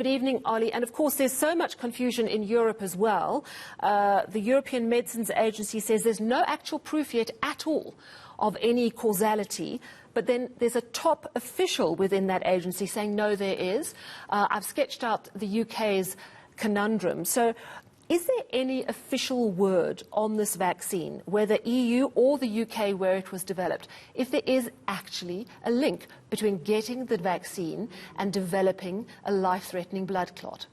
Good evening, Ollie. And of course, there's so much confusion in Europe as well. The European Medicines Agency says there's no actual proof yet at all of any causality. But then there's a top official within that agency saying, no, there is. I've sketched out the UK's conundrum. So is there any official word on this vaccine, whether EU or the UK where it was developed, if there is actually a link between getting the vaccine and developing a life-threatening blood clot?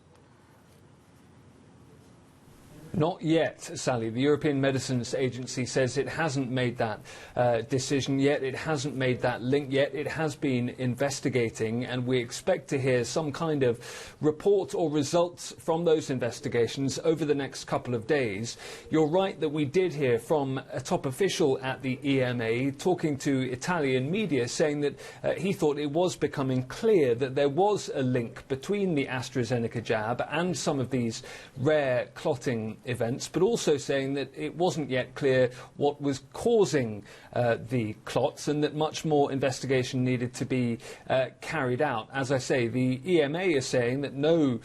Not yet, Sally. The European Medicines Agency says it hasn't made that decision yet. It hasn't made that link yet. It has been investigating, and we expect to hear some kind of report or results from those investigations over the next couple of days. You're right that we did hear from a top official at the EMA talking to Italian media, saying that he thought it was becoming clear that there was a link between the Astrazeneca jab and some of these rare clotting events, but also saying that it wasn't yet clear what was causing the clots and that much more investigation needed to be carried out. As I say, the EMA is saying that no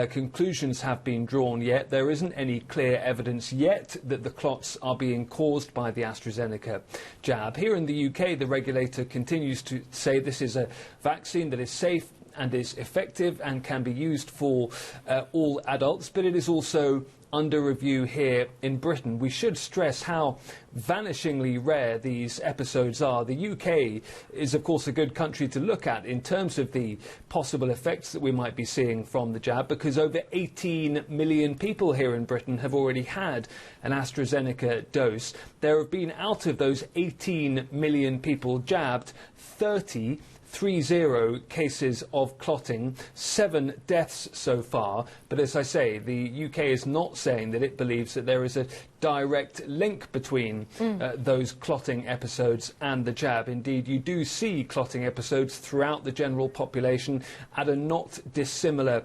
conclusions have been drawn yet. There isn't any clear evidence yet that the clots are being caused by the Astrazeneca jab. Here in the UK, the regulator continues to say this is a vaccine that is safe and is effective and can be used for all adults, but it is also under review here in Britain. We should stress how vanishingly rare these episodes are. The UK is, of course, a good country to look at in terms of the possible effects that we might be seeing from the jab, because over 18 million people here in Britain have already had an AstraZeneca dose. There have been, out of those 18 million people jabbed, 30 cases of clotting, 7 deaths so far. But as I say, the UK is not saying that it believes that there is a direct link between those clotting episodes and the jab. Indeed, you do see clotting episodes throughout the general population at a not dissimilar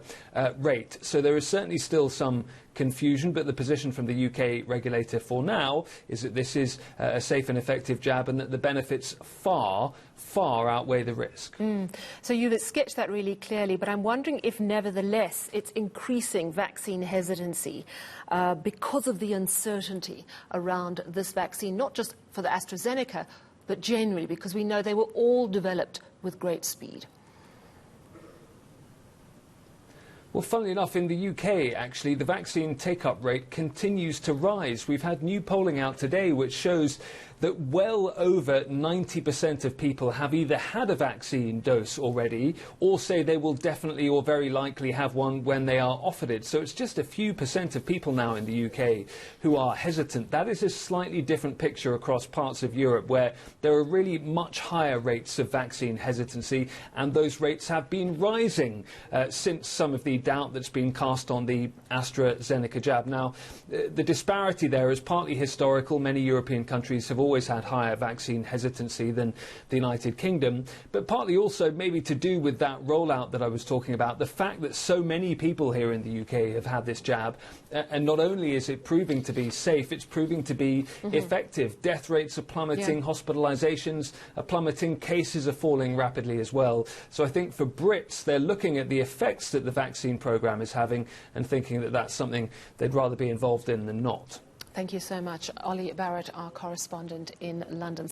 rate. So there is certainly still some confusion, but the position from the UK regulator for now is that this is a safe and effective jab and that the benefits far outweigh the risk. So you've sketched that really clearly, but I'm wondering if nevertheless it's increasing vaccine hesitancy because of the uncertainty around this vaccine, not just for the AstraZeneca, but generally, because we know they were all developed with great speed. Well, funnily enough, in the UK, actually, the vaccine take-up rate continues to rise. We've had new polling out today which shows that well over 90% of people have either had a vaccine dose already or say they will definitely or very likely have one when they are offered it. So it's just a few percent of people now in the UK who are hesitant. That is a slightly different picture across parts of Europe where there are really much higher rates of vaccine hesitancy, and those rates have been rising since some of the doubt that's been cast on the AstraZeneca jab. Now, the disparity there is partly historical. Many European countries have always had higher vaccine hesitancy than the United Kingdom, but partly also maybe to do with that rollout that I was talking about, the fact that so many people here in the UK have had this jab, and not only is it proving to be safe, it's proving to be effective. Death rates are plummeting, hospitalisations are plummeting, cases are falling rapidly as well. So I think for Brits, they're looking at the effects that the vaccine programme is having and thinking that that's something they'd rather be involved in than not. Thank you so much, Ollie Barrett, our correspondent in London.